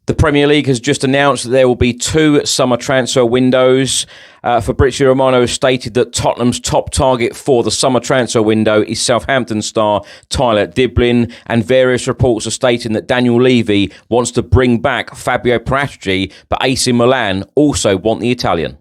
The Premier League has just announced that there will be 2 summer transfer windows. Fabrizio Romero has stated that Tottenham's top target for the summer transfer window is Southampton star Tyler Dibling, and various reports are stating that Daniel Levy wants to bring back Fabio Paratici, but AC Milan also want the Italian.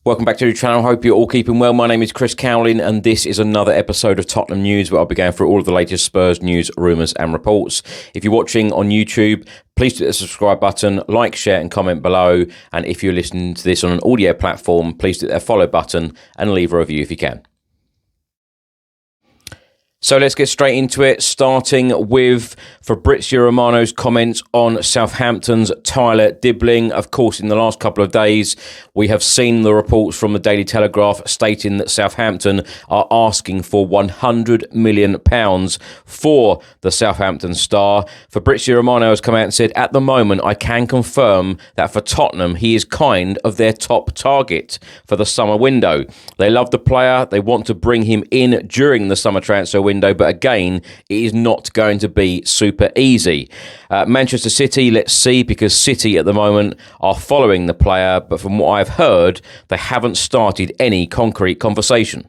Welcome back to the channel. Hope you're all keeping well. My name is Chris Cowlin, and this is another episode of Tottenham News, where I'll be going through all of the latest Spurs news, rumours and reports. If you're watching on YouTube, please hit the subscribe button, like, share and comment below. And if you're listening to this on an audio platform, please hit that follow button and leave a review if you can. So let's get straight into it, starting with Fabrizio Romano's comments on Southampton's Tyler Dibling. Of course, in the last couple of days, we have seen the reports from the Daily Telegraph stating that Southampton are asking for £100 million for the Southampton star. Fabrizio Romano has come out and said, at the moment, I can confirm that for Tottenham, he is kind of their top target for the summer window. They love the player. They want to bring him in during the summer transfer window, but again, it is not going to be super easy. Manchester City, let's see, because City at the moment are following the player, but from what I've heard, they haven't started any concrete conversation.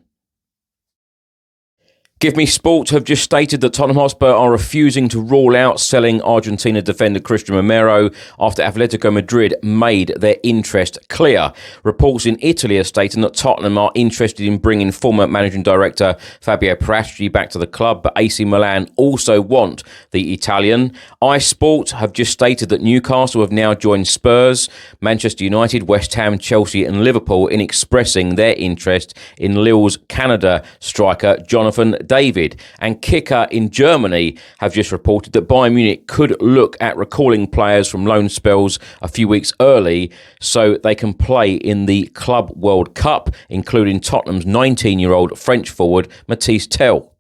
Give Me Sport have just stated that Tottenham Hotspur are refusing to rule out selling Argentina defender Christian Romero after Atletico Madrid made their interest clear. Reports in Italy are stating that Tottenham are interested in bringing former managing director Fabio Paratici back to the club, but AC Milan also want the Italian. iSport have just stated that Newcastle have now joined Spurs, Manchester United, West Ham, Chelsea and Liverpool in expressing their interest in Lille's Canada striker Jonathan David. And Kicker in Germany have just reported that Bayern Munich could look at recalling players from loan spells a few weeks early so they can play in the Club World Cup, including Tottenham's 19-year-old French forward Mathys Tel.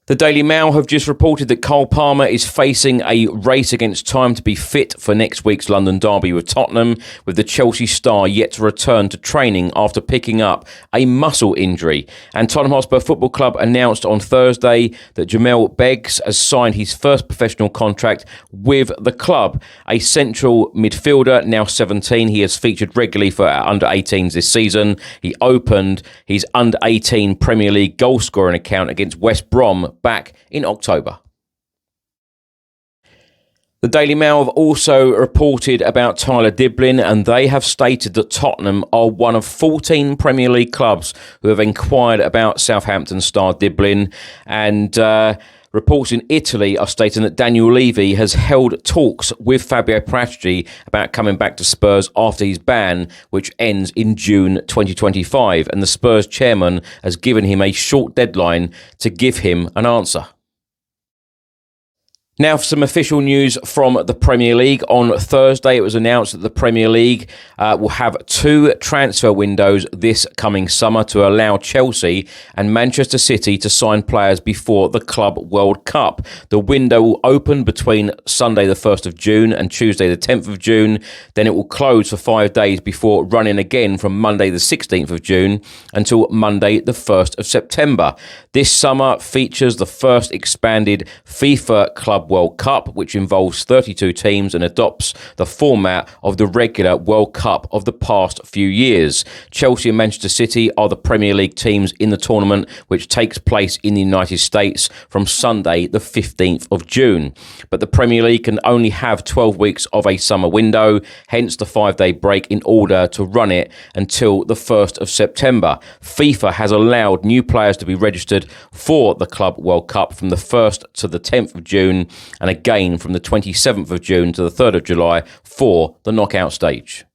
The Daily Mail have just reported that Cole Palmer is facing a race against time to be fit for next week's London derby with Tottenham, with the Chelsea star yet to return to training after picking up a muscle injury. And Tottenham Hotspur Football Club announced on Thursday that Jamel Beggs has signed his first professional contract with the club. A central midfielder, now 17, he has featured regularly for under-18s this season. He opened his under-18 Premier League goal-scoring account against West Brom back in October. The Daily Mail have also reported about Tyler Dibling, and they have stated that Tottenham are one of 14 Premier League clubs who have inquired about Southampton star Dibling. And reports in Italy are stating that Daniel Levy has held talks with Fabio Paratici about coming back to Spurs after his ban, which ends in June 2025. And the Spurs chairman has given him a short deadline to give him an answer. Now for some official news from the Premier League. On Thursday, it was announced that the Premier League will have 2 transfer windows this coming summer to allow Chelsea and Manchester City to sign players before the Club World Cup. The window will open between Sunday the 1st of June and Tuesday the 10th of June. Then it will close for 5 days before running again from Monday the 16th of June until Monday the 1st of September. This summer features the first expanded FIFA Club World Cup, which involves 32 teams and adopts the format of the regular World Cup of the past few years. Chelsea and Manchester City are the Premier League teams in the tournament, which takes place in the United States from Sunday the 15th of June. But the Premier League can only have 12 weeks of a summer window, hence the 5-day break in order to run it until the 1st of September. FIFA has allowed new players to be registered for the Club World Cup from the 1st to the 10th of June, and again from the 27th of June to the 3rd of July for the knockout stage.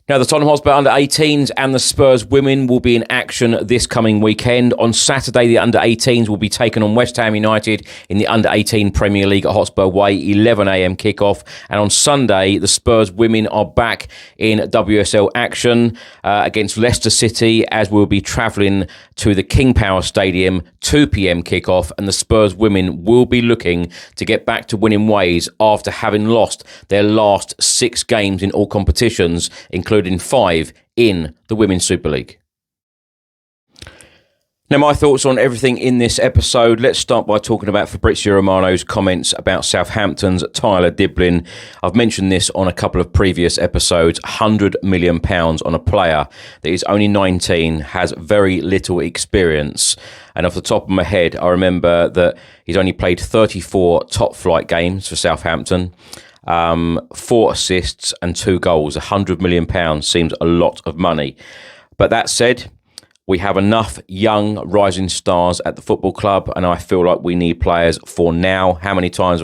Now, the Tottenham Hotspur under-18s and the Spurs women will be in action this coming weekend. On Saturday, the under-18s will be taken on West Ham United in the under-18 Premier League at Hotspur Way, 11am kickoff. And on Sunday, the Spurs women are back in WSL action against Leicester City, as we'll be travelling to the King Power Stadium, 2pm kickoff. And the Spurs women will be looking to get back to winning ways after having lost their last 6 games in all competitions, including 5 in the Women's Super League. Now, my thoughts on everything in this episode. Let's start by talking about Fabrizio Romano's comments about Southampton's Tyler Dibling. I've mentioned this on a couple of previous episodes. £100 million on a player that is only 19, has very little experience. And off the top of my head, I remember that he's only played 34 top flight games for Southampton. 4 assists and 2 goals. £100 million seems a lot of money. But that said, we have enough young rising stars at the football club, and I feel like we need players for now. How many times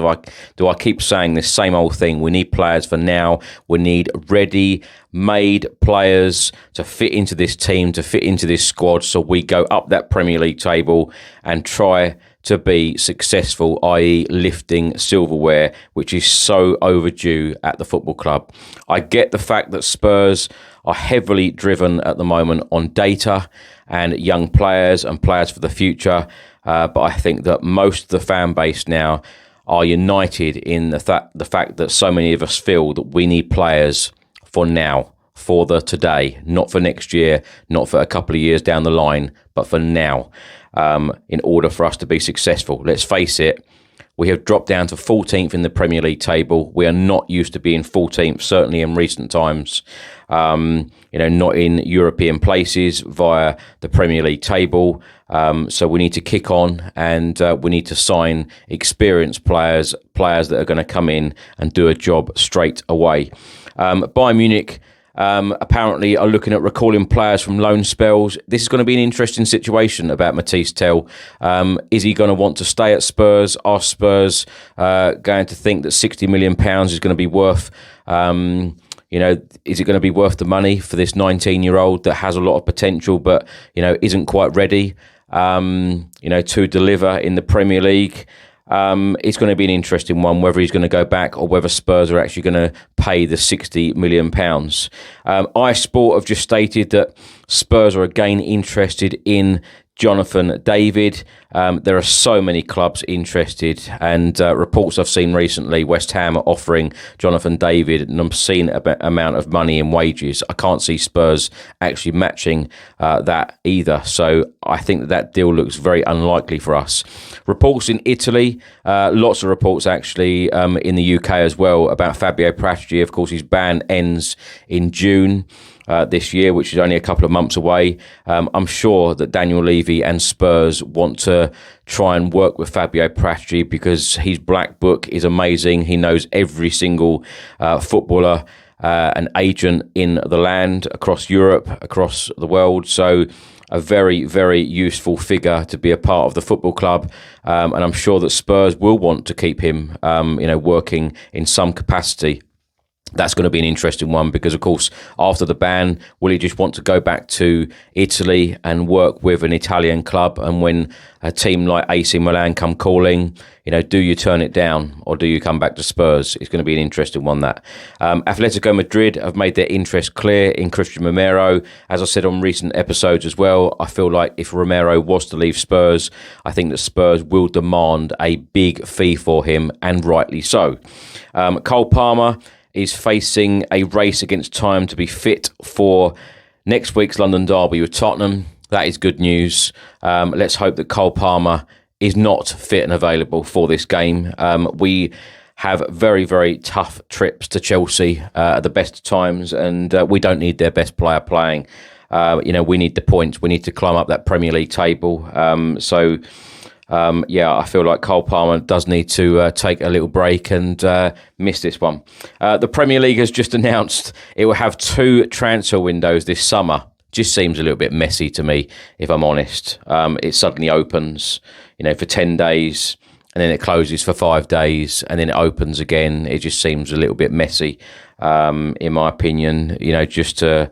do I keep saying this same old thing? We need players for now. We need ready-made players to fit into this team, to fit into this squad, so we go up that Premier League table and try to be successful, i.e. lifting silverware, which is so overdue at the football club. I get the fact that Spurs are heavily driven at the moment on data and young players and players for the future, but I think that most of the fan base now are united in the fact that so many of us feel that we need players for now, for the today, not for next year, not for a couple of years down the line, but for now. In order for us to be successful. Let's face it, we have dropped down to 14th in the Premier League table. We are not used to being 14th, certainly in recent times. Not in European places via the Premier League table. So we need to kick on, and we need to sign experienced players that are going to come in and do a job straight away. Bayern Munich apparently are looking at recalling players from loan spells. This is going to be an interesting situation about Matisse Tell. Is he going to want to stay at Spurs? Are Spurs going to think that £60 million is going to be worth, is it going to be worth the money for this 19-year-old that has a lot of potential but, isn't quite ready, to deliver in the Premier League? It's going to be an interesting one, whether he's going to go back or whether Spurs are actually going to pay the £60 million. iSport have just stated that Spurs are again interested in Jonathan David. There are so many clubs interested, and reports I've seen recently, West Ham are offering Jonathan David an obscene amount of money in wages. I can't see Spurs actually matching that either. So I think that deal looks very unlikely for us. Reports in Italy, lots of reports actually in the UK as well about Fabio Paratici. Of course, his ban ends in June. This year, which is only a couple of months away. I'm sure that Daniel Levy and Spurs want to try and work with Fabio Paratici because his black book is amazing. He knows every single footballer and agent in the land, across Europe, across the world. So a very, very useful figure to be a part of the football club. And I'm sure that Spurs will want to keep him, working in some capacity. That's going to be an interesting one because, of course, after the ban, will he just want to go back to Italy and work with an Italian club? And when a team like AC Milan come calling, do you turn it down or do you come back to Spurs? It's going to be an interesting one, that. Atletico Madrid have made their interest clear in Christian Romero. As I said on recent episodes as well, I feel like if Romero was to leave Spurs, I think that Spurs will demand a big fee for him, and rightly so. Cole Palmer is facing a race against time to be fit for next week's London derby with Tottenham. That is good news. Let's hope that Cole Palmer is not fit and available for this game. We have very, very tough trips to Chelsea at the best of times, and we don't need their best player playing. We need the points. We need to climb up that Premier League table. I feel like Cole Palmer does need to take a little break and miss this one. The Premier League has just announced it will have 2 transfer windows this summer. just seems a little bit messy to me, if I'm honest. It suddenly opens, for 10 days, and then it closes for 5 days, and then it opens again. It just seems a little bit messy, in my opinion, just to,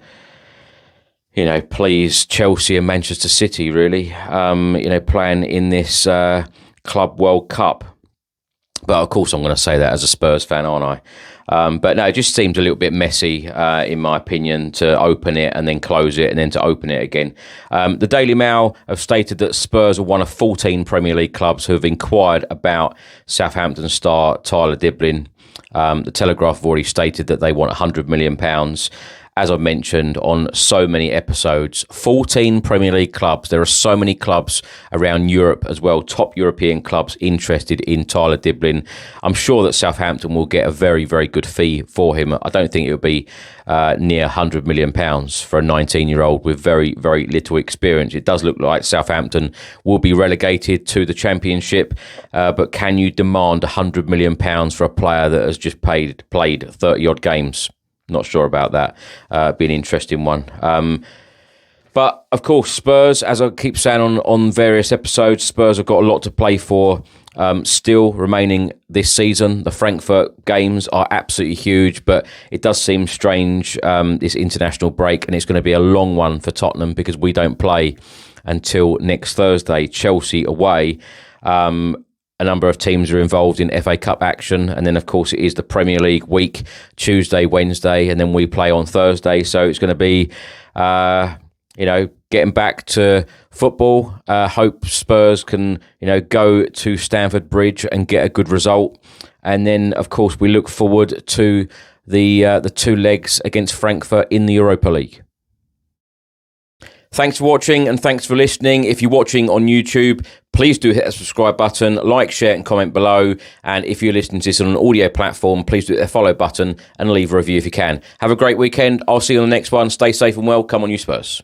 please Chelsea and Manchester City, really, playing in this Club World Cup. But of course, I'm going to say that as a Spurs fan, aren't I? But no, it just seems a little bit messy, in my opinion, to open it and then close it and then to open it again. The Daily Mail have stated that Spurs are one of 14 Premier League clubs who have inquired about Southampton star Tyler Dibling. The Telegraph have already stated that they want £100 million. As I mentioned on so many episodes, 14 Premier League clubs. There are so many clubs around Europe as well, top European clubs interested in Tyler Dibling. I'm sure that Southampton will get a very, very good fee for him. I don't think it will be near £100 million for a 19-year-old with very, very little experience. It does look like Southampton will be relegated to the Championship, but can you demand £100 million for a player that has just played 30-odd games? Not sure about that. Be an interesting one. But, of course, Spurs, as I keep saying on various episodes, Spurs have got a lot to play for still remaining this season. The Frankfurt games are absolutely huge, but it does seem strange, this international break, and it's going to be a long one for Tottenham because we don't play until next Thursday. Chelsea away. A number of teams are involved in FA Cup action, and then of course it is the Premier League week, Tuesday, Wednesday, and then we play on Thursday. So it's going to be, getting back to football. Hope Spurs can, go to Stamford Bridge and get a good result, and then of course we look forward to the 2 legs against Frankfurt in the Europa League. Thanks for watching and thanks for listening. If you're watching on YouTube, please do hit the subscribe button, like, share and comment below. And if you're listening to this on an audio platform, please do hit the follow button and leave a review if you can. Have a great weekend. I'll see you on the next one. Stay safe and well. Come on, you Spurs.